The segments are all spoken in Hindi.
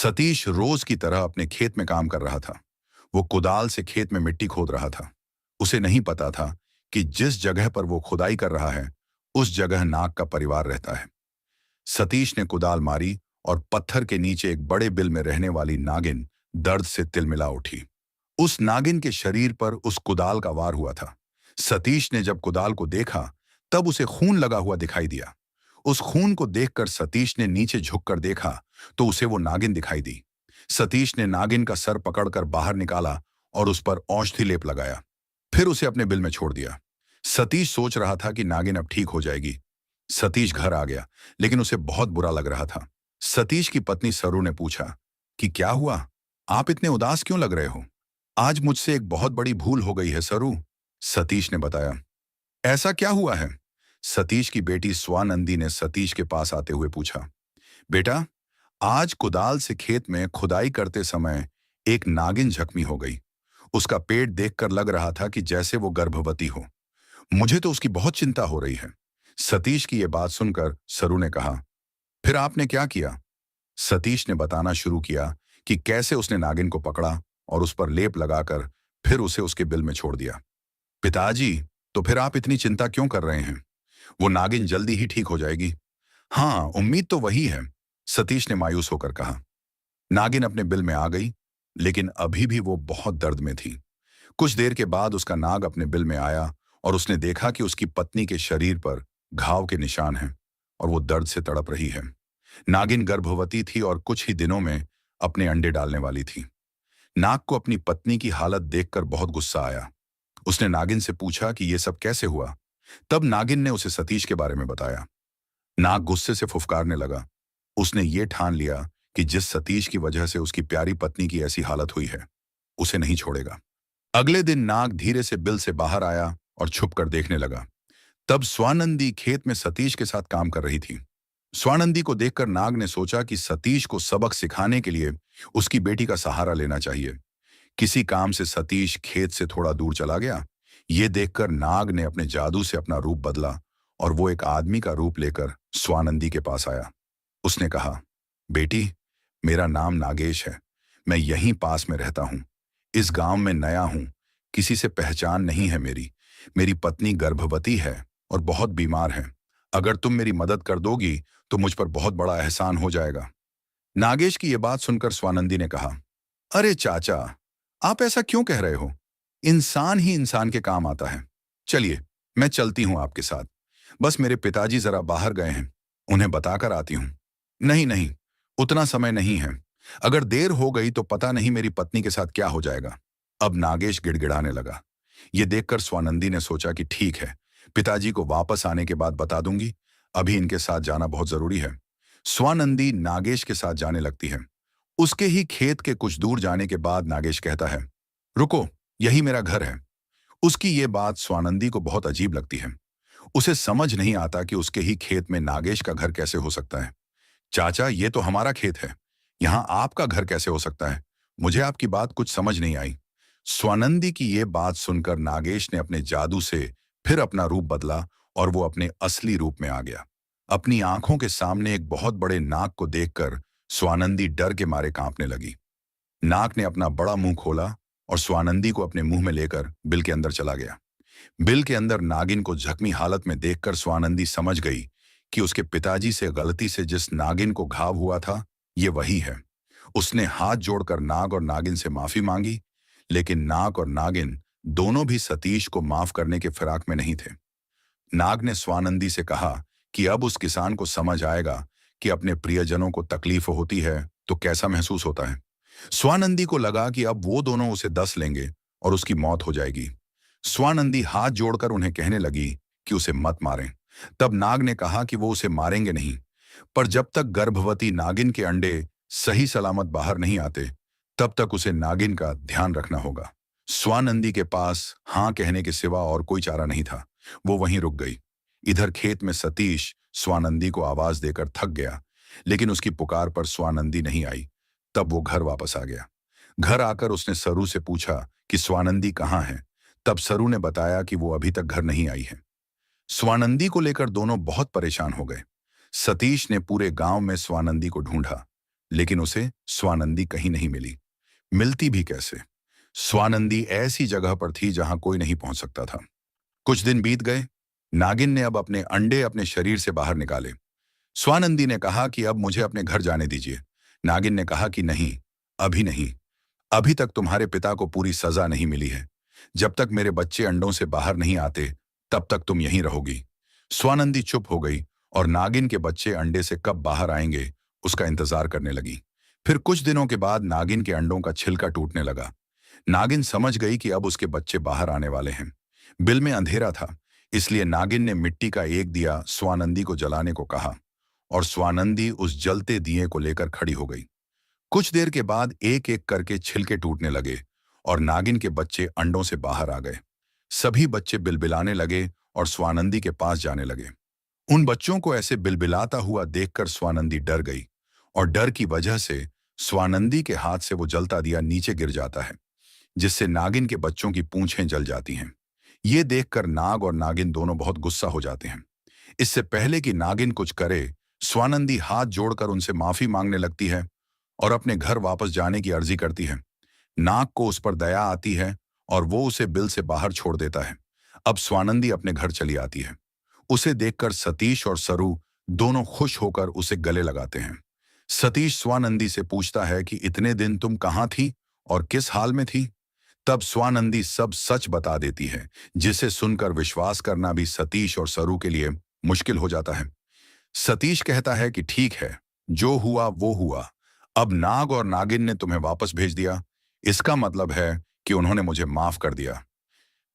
सतीश रोज की तरह अपने खेत में काम कर रहा था। वो कुदाल से खेत में मिट्टी खोद रहा था। उसे नहीं पता था कि जिस जगह पर वो खुदाई कर रहा है उस जगह नाग का परिवार रहता है। सतीश ने कुदाल मारी और पत्थर के नीचे एक बड़े बिल में रहने वाली नागिन दर्द से तिलमिला उठी। उस नागिन के शरीर पर उस कुदाल का वार हुआ था। सतीश ने जब कुदाल को देखा तब उसे खून लगा हुआ दिखाई दिया। उस खून को देखकर सतीश ने नीचे झुककर देखा तो उसे वो नागिन दिखाई दी। सतीश ने नागिन का सर पकड़कर बाहर निकाला और उस पर औषधि लेप लगाया। फिर उसे अपने बिल में छोड़ दिया। सतीश सोच रहा था कि नागिन अब ठीक हो जाएगी। सतीश घर आ गया, लेकिन उसे बहुत बुरा लग रहा था। सतीश की पत्नी सरू ने पूछा कि क्या हुआ, आप इतने उदास क्यों लग रहे हो? आज मुझसे एक बहुत बड़ी भूल हो गई है सरू। सतीश ने बताया। ऐसा क्या हुआ है? सतीश की बेटी स्वानंदी ने सतीश के पास आते हुए पूछा। बेटा, आज कुदाल से खेत में खुदाई करते समय एक नागिन जख्मी हो गई। उसका पेट देखकर लग रहा था कि जैसे वो गर्भवती हो। मुझे तो उसकी बहुत चिंता हो रही है। सतीश की ये बात सुनकर सरू ने कहा, फिर आपने क्या किया? सतीश ने बताना शुरू किया कि कैसे उसने नागिन को पकड़ा और उस पर लेप लगाकर फिर उसे उसके बिल में छोड़ दिया। पिताजी, तो फिर आप इतनी चिंता क्यों कर रहे हैं? वो नागिन जल्दी ही ठीक हो जाएगी। हाँ, उम्मीद तो वही है, सतीश ने मायूस होकर कहा। नागिन अपने बिल में आ गई, लेकिन अभी भी वो बहुत दर्द में थी। कुछ देर के बाद उसका नाग अपने बिल में आया और उसने देखा कि उसकी पत्नी के शरीर पर घाव के निशान हैं और वो दर्द से तड़प रही है। नागिन गर्भवती थी और कुछ ही दिनों में अपने अंडे डालने वाली थी। नाग को अपनी पत्नी की हालत देखकर बहुत गुस्सा आया। उसने नागिन से पूछा कि ये सब कैसे हुआ। तब नागिन ने उसे सतीश के बारे में बताया। नाग गुस्से से फुफकारने लगा। उसने ये ठान लिया कि जिस सतीश की वजह से उसकी प्यारी पत्नी की ऐसी हालत हुई है, उसे नहीं छोड़ेगा। अगले दिन नाग धीरे से बिल से बाहर आया और छुपकर देखने लगा। तब स्वानंदी खेत में सतीश के साथ काम कर रही थी। स्वानंदी को देखकर नाग ने सोचा कि सतीश को सबक सिखाने के लिए उसकी बेटी का सहारा लेना चाहिए। किसी काम से सतीश खेत से थोड़ा दूर चला गया। ये देखकर नाग ने अपने जादू से अपना रूप बदला और वो एक आदमी का रूप लेकर स्वानंदी के पास आया। उसने कहा, बेटी, मेरा नाम नागेश है। मैं यहीं पास में रहता हूँ। इस गांव में नया हूँ। किसी से पहचान नहीं है मेरी। मेरी पत्नी गर्भवती है और बहुत बीमार है। अगर तुम मेरी मदद कर दोगी तो मुझ पर बहुत बड़ा एहसान हो जाएगा। नागेश की यह बात सुनकर स्वानंदी ने कहा, अरे चाचा, आप ऐसा क्यों कह रहे हो? इंसान ही इंसान के काम आता है। चलिए, मैं चलती हूं आपके साथ। बस मेरे पिताजी जरा बाहर गए हैं, उन्हें बताकर आती हूं। नहीं नहीं, उतना समय नहीं है। अगर देर हो गई तो पता नहीं मेरी पत्नी के साथ क्या हो जाएगा। अब नागेश गिड़गिड़ाने लगा। ये देखकर स्वानंदी ने सोचा कि ठीक है, पिताजी को वापस आने के बाद बता दूंगी। अभी इनके साथ जाना बहुत जरूरी है। स्वानंदी नागेश के साथ जाने लगती है। उसके ही खेत के कुछ दूर जाने के बाद नागेश कहता है, रुको, यही मेरा घर है। उसकी ये बात स्वानंदी को बहुत अजीब लगती है। उसे समझ नहीं आता कि उसके ही खेत में नागेश का घर कैसे हो सकता है। चाचा, ये तो हमारा खेत है, यहाँ आपका घर कैसे हो सकता है? मुझे आपकी बात कुछ समझ नहीं आई। स्वानंदी की ये बात सुनकर नागेश ने अपने जादू से फिर अपना रूप बदला और वो अपने असली रूप में आ गया। अपनी आंखों के सामने एक बहुत बड़े नाग को देखकर स्वानंदी डर के मारे कांपने लगी। नाग ने अपना बड़ा मुंह खोला और स्वानंदी को अपने मुंह में लेकर बिल के अंदर चला गया। बिल के अंदर नागिन को जख्मी हालत में देखकर स्वानंदी समझ गई कि उसके पिताजी से गलती से जिस नागिन को घाव हुआ था, ये वही है। उसने हाथ जोड़कर नाग और नागिन से माफी मांगी, लेकिन नाग और नागिन दोनों भी सतीश को माफ करने के फिराक में नहीं थे। नाग ने स्वानंदी से कहा कि अब उस किसान को समझ आएगा कि अपने प्रियजनों को तकलीफ होती है तो कैसा महसूस होता है। स्वानंदी को लगा कि अब वो दोनों उसे डस लेंगे और उसकी मौत हो जाएगी। स्वानंदी हाथ जोड़कर उन्हें कहने लगी कि उसे मत मारें। तब नाग ने कहा कि वो उसे मारेंगे नहीं, पर जब तक गर्भवती नागिन के अंडे सही सलामत बाहर नहीं आते, तब तक उसे नागिन का ध्यान रखना होगा। स्वानंदी के पास हाँ कहने के सिवा और कोई चारा नहीं था। वो वहीं रुक गई। इधर खेत में सतीश स्वानंदी को आवाज देकर थक गया, लेकिन उसकी पुकार पर स्वानंदी नहीं आई। तब वो घर वापस आ गया। घर आकर उसने सरू से पूछा कि स्वानंदी कहाँ है। तब सरू ने बताया कि वो अभी तक घर नहीं आई है। स्वानंदी को लेकर दोनों बहुत परेशान हो गए। सतीश ने पूरे गांव में स्वानंदी को ढूंढा, लेकिन उसे स्वानंदी कहीं नहीं मिली। मिलती भी कैसे? स्वानंदी ऐसी जगह पर थी जहां कोई नहीं पहुंच सकता था। कुछ दिन बीत गए। नागिन ने अब अपने अंडे अपने शरीर से बाहर निकाले। स्वानंदी ने कहा कि अब मुझे अपने घर जाने दीजिए। नागिन ने कहा कि नहीं, अभी नहीं। अभी तक तुम्हारे पिता को पूरी सजा नहीं मिली है। जब तक मेरे बच्चे अंडों से बाहर नहीं आते, तब तक तुम यहीं रहोगी। स्वानंदी चुप हो गई और नागिन के बच्चे अंडे से कब बाहर आएंगे, उसका इंतजार करने लगी। फिर कुछ दिनों के बाद नागिन के अंडों का छिलका टूटने लगा। नागिन समझ गई कि अब उसके बच्चे बाहर आने वाले हैं। बिल में अंधेरा था, इसलिए नागिन ने मिट्टी का एक दिया स्वानंदी को जलाने को कहा और स्वानंदी उस जलते दिए को लेकर खड़ी हो गई। कुछ देर के बाद एक एक करके छिलके टूटने लगे और नागिन के बच्चे अंडों से बाहर आ गए। सभी बच्चे बिलबिलाने लगे और स्वानंदी के पास जाने लगे। उन बच्चों को ऐसे बिलबिलाता हुआ देखकर स्वानंदी डर गई और डर की वजह से स्वानंदी के हाथ से वो जलता दिया नीचे गिर जाता है, जिससे नागिन के बच्चों की पूंछें जल जाती हैं। ये देखकर नाग और नागिन दोनों बहुत गुस्सा हो जाते हैं। इससे पहले कि नागिन कुछ करे, स्वानंदी हाथ जोड़कर उनसे माफी मांगने लगती है और अपने घर वापस जाने की अर्जी करती है। नाग को उस पर दया आती है और वो उसे बिल से बाहर छोड़ देता है। अब स्वानंदी अपने घर चली आती है। उसे देखकर सतीश और सरू दोनों खुश होकर उसे गले लगाते हैं। सतीश स्वानंदी से पूछता है कि इतने दिन तुम कहाँ थी और किस हाल में थी? तब स्वानंदी सब सच बता देती है, जिसे सुनकर विश्वास करना भी सतीश और सरू के लिए मुश्किल हो जाता है। सतीश कहता है कि ठीक है, जो हुआ वो हुआ। अब नाग और नागिन ने तुम्हें वापस भेज दिया, इसका मतलब है कि उन्होंने मुझे माफ कर दिया।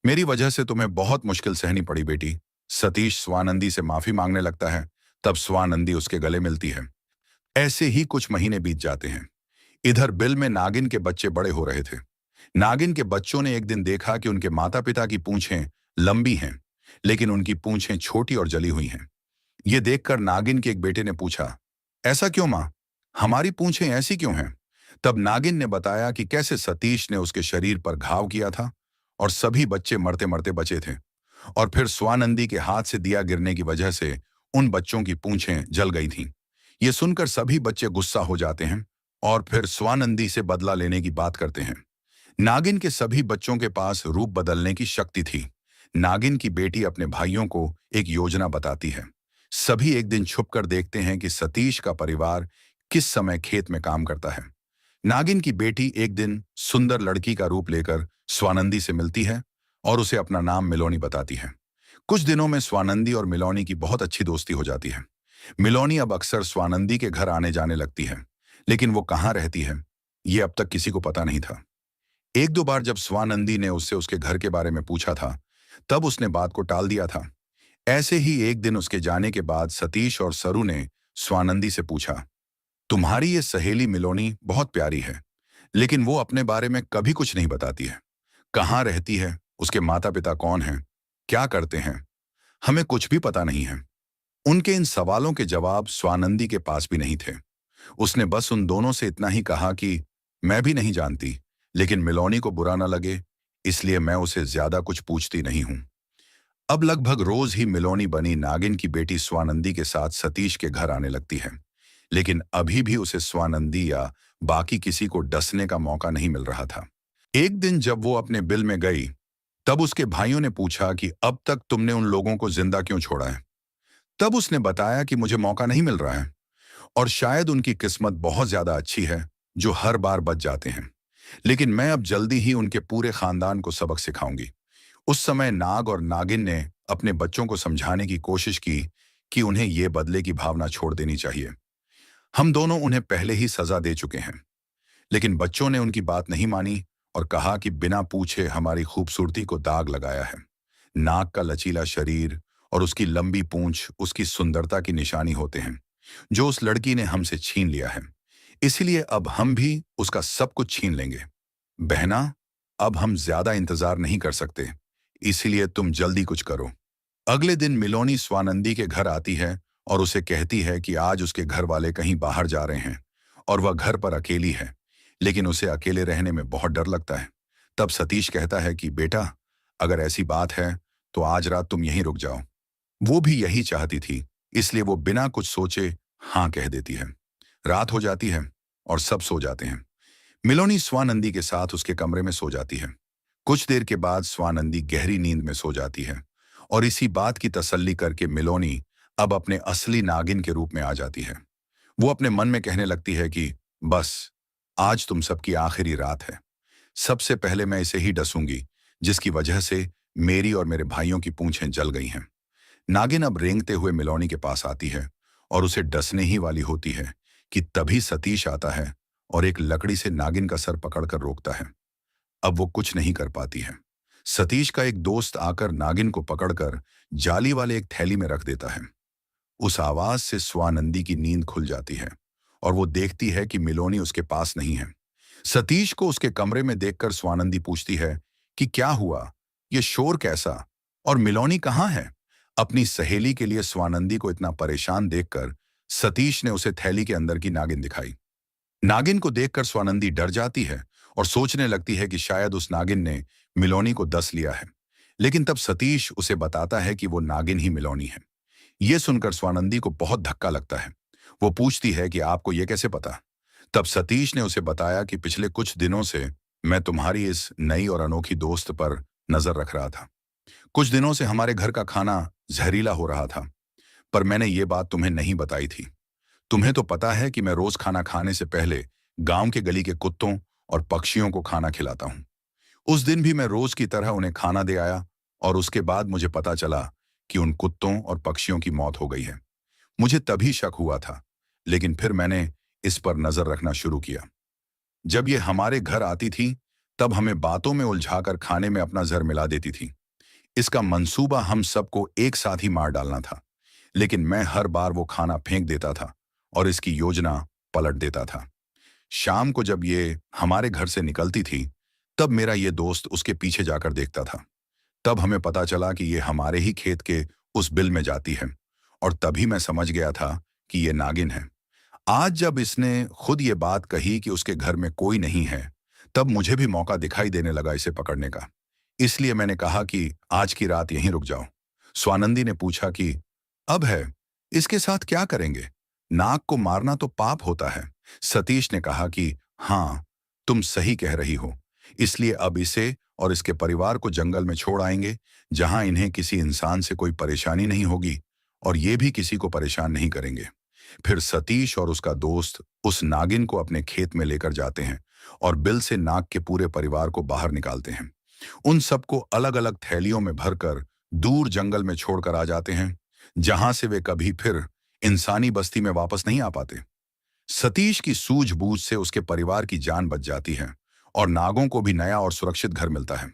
मेरी वजह से तुम्हें बहुत मुश्किल सहनी पड़ी बेटी। सतीश स्वानंदी से माफी मांगने लगता है। तब स्वानंदी उसके गले मिलती है। ऐसे ही कुछ महीने बीत जाते हैं। इधर बिल में नागिन के बच्चे बड़े हो रहे थे। नागिन के बच्चों ने एक दिन देखा कि उनके माता पिता की पूंछें लंबी हैं, लेकिन उनकी पूंछें छोटी और जली हुई हैं। ये देखकर नागिन के एक बेटे ने पूछा, ऐसा क्यों माँ? हमारी पूंछें ऐसी क्यों हैं? तब नागिन ने बताया कि कैसे सतीश ने उसके शरीर पर घाव किया था और सभी बच्चे मरते मरते बचे थे, और फिर स्वानंदी के हाथ से दिया गिरने की वजह से उन बच्चों की पूंछें जल गई थीं। ये सुनकर सभी बच्चे गुस्सा हो जाते हैं और फिर स्वानंदी से बदला लेने की बात करते हैं। नागिन के सभी बच्चों के पास रूप बदलने की शक्ति थी। नागिन की बेटी अपने भाइयों को एक योजना बताती है। सभी एक दिन छुपकर देखते हैं कि सतीश का परिवार किस समय खेत में काम करता है। नागिन की बेटी एक दिन सुंदर लड़की का रूप लेकर स्वानंदी से मिलती है और उसे अपना नाम मिलोनी बताती है। कुछ दिनों में स्वानंदी और मिलोनी की बहुत अच्छी दोस्ती हो जाती है। मिलोनी अब अक्सर स्वानंदी के घर आने जाने लगती है, लेकिन वो कहाँ रहती है, ये अब तक किसी को पता नहीं था। एक दो बार जब स्वानंदी ने उससे उसके घर के बारे में पूछा था, तब उसने बात को टाल दिया था। ऐसे ही एक दिन उसके जाने के बाद सतीश और सरू ने स्वानंदी से पूछा, तुम्हारी ये सहेली मिलोनी बहुत प्यारी है, लेकिन वो अपने बारे में कभी कुछ नहीं बताती है। कहाँ रहती है, उसके माता पिता कौन हैं, क्या करते हैं, हमें कुछ भी पता नहीं है। उनके इन सवालों के जवाब स्वानंदी के पास भी नहीं थे। उसने बस उन दोनों से इतना ही कहा कि मैं भी नहीं जानती, लेकिन मिलोनी को बुरा न लगे, इसलिए मैं उसे ज्यादा कुछ पूछती नहीं हूं। अब लगभग रोज ही मिलोनी बनी नागिन की बेटी स्वानंदी के साथ सतीश के घर आने लगती है, लेकिन अभी भी उसे स्वानंदी या बाकी किसी को डसने का मौका नहीं मिल रहा था। एक दिन जब वो अपने बिल में गई, तब उसके भाइयों ने पूछा कि अब तक तुमने उन लोगों को जिंदा क्यों छोड़ा है? तब उसने बताया कि मुझे मौका नहीं मिल रहा है और शायद उनकी किस्मत बहुत ज्यादा अच्छी है जो हर बार बच जाते हैं, लेकिन मैं अब जल्दी ही उनके पूरे खानदान को सबक सिखाऊंगी। उस समय नाग और नागिन ने अपने बच्चों को समझाने की कोशिश की कि उन्हें ये बदले की भावना छोड़ देनी चाहिए। हम दोनों उन्हें पहले ही सजा दे चुके हैं, लेकिन बच्चों ने उनकी बात नहीं मानी और कहा कि बिना पूछे हमारी खूबसूरती को दाग लगाया है। नाग का लचीला शरीर और उसकी लंबी पूंछ उसकी सुंदरता की निशानी होते हैं, जो उस लड़की ने हमसे छीन लिया है। इसलिए अब हम भी उसका सब कुछ छीन लेंगे। बहना, अब हम ज्यादा इंतजार नहीं कर सकते, इसलिए तुम जल्दी कुछ करो। अगले दिन मिलोनी स्वानंदी के घर आती है और उसे कहती है कि आज उसके घर वाले कहीं बाहर जा रहे हैं और वह घर पर अकेली है, लेकिन उसे अकेले रहने में बहुत डर लगता है। तब सतीश कहता है कि बेटा, अगर ऐसी बात है तो आज रात तुम यहीं रुक जाओ। वो भी यही चाहती थी, इसलिए वो बिना कुछ सोचे हाँ कह देती है। रात हो जाती है। और सब सो जाते हैं। मिलोनी स्वानंदी के साथ उसके कमरे में सो जाती है। कुछ देर के बाद स्वानंदी गहरी नींद में सो जाती है और इसी बात की तसल्ली करके मिलोनी अब अपने असली नागिन के रूप में आ जाती है। वो अपने मन में कहने लगती है कि बस आज तुम सबकी आखिरी रात है। सबसे पहले मैं इसे ही डसूंगी जिसकी वजह से मेरी और मेरे भाइयों की पूंछें जल गई हैं। नागिन अब रेंगते हुए मिलोनी के पास आती है और उसे डसने ही वाली होती है कि तभी सतीश आता है और एक लकड़ी से नागिन का सर पकड़कर रोकता है। अब वो कुछ नहीं कर पाती है। सतीश का एक दोस्त आकर नागिन को पकड़कर जाली वाले एक थैली में रख देता है। उस आवाज से स्वानंदी की नींद खुल जाती है और वो देखती है कि मिलोनी उसके पास नहीं है। सतीश को उसके कमरे में देखकर स्वानंदी पूछती है कि क्या हुआ, ये शोर कैसा, और मिलोनी कहाँ है। अपनी सहेली के लिए स्वानंदी को इतना परेशान देखकर सतीश ने उसे थैली के अंदर की नागिन दिखाई। नागिन को देखकर स्वानंदी डर जाती है और सोचने लगती है कि शायद उस नागिन ने मिलोनी को डस लिया है। लेकिन तब सतीश उसे बताता है कि वो नागिन ही मिलोनी है। ये सुनकर स्वानंदी को बहुत धक्का लगता है। वो पूछती है कि आपको ये कैसे पता। तब सतीश ने उसे बताया कि पिछले कुछ दिनों से मैं तुम्हारी इस नई और अनोखी दोस्त पर नजर रख रहा था। कुछ दिनों से हमारे घर का खाना जहरीला हो रहा था, पर मैंने ये बात तुम्हें नहीं बताई थी। तुम्हें तो पता है कि मैं रोज खाना खाने से पहले गांव के गली के कुत्तों और पक्षियों को खाना खिलाता हूं। उस दिन भी मैं रोज की तरह उन्हें खाना दे आया और उसके बाद मुझे पता चला कि उन कुत्तों और पक्षियों की मौत हो गई है। मुझे तभी शक हुआ था, लेकिन फिर मैंने इस पर नजर रखना शुरू किया। जब ये हमारे घर आती थी तब हमें बातों में उलझाकर खाने में अपना जहर मिला देती थी। इसका मंसूबा हम सबको एक साथ ही मार डालना था, लेकिन मैं हर बार वो खाना फेंक देता था और इसकी योजना पलट देता था। शाम को जब ये हमारे घर से निकलती थी तब मेरा ये दोस्त उसके पीछे जाकर देखता था। तब हमें पता चला कि ये हमारे ही खेत के उस बिल में जाती है और तभी मैं समझ गया था कि ये नागिन है। आज जब इसने खुद ये बात कही कि उसके घर में कोई नहीं है, तब मुझे भी मौका दिखाई देने लगा इसे पकड़ने का। इसलिए मैंने कहा कि आज की रात यहीं रुक जाओ। स्वानंदी ने पूछा कि अब है, इसके साथ क्या करेंगे? नाग को मारना तो पाप होता है। सतीश ने कहा कि हाँ, तुम सही कह रही हो। इसलिए अब इसे और इसके परिवार को जंगल में छोड़ आएंगे, जहां इन्हें किसी इंसान से कोई परेशानी नहीं होगी और ये भी किसी को परेशान नहीं करेंगे। फिर सतीश और उसका दोस्त उस नागिन को अपने खेत में लेकर जाते हैं और बिल से नाग के पूरे परिवार को बाहर निकालते हैं। उन सबको अलग अलग थैलियों में भरकर दूर जंगल में छोड़कर आ जाते हैं, जहां से वे कभी फिर इंसानी बस्ती में वापस नहीं आ पाते। सतीश की सूझबूझ से उसके परिवार की जान बच जाती है और नागों को भी नया और सुरक्षित घर मिलता है।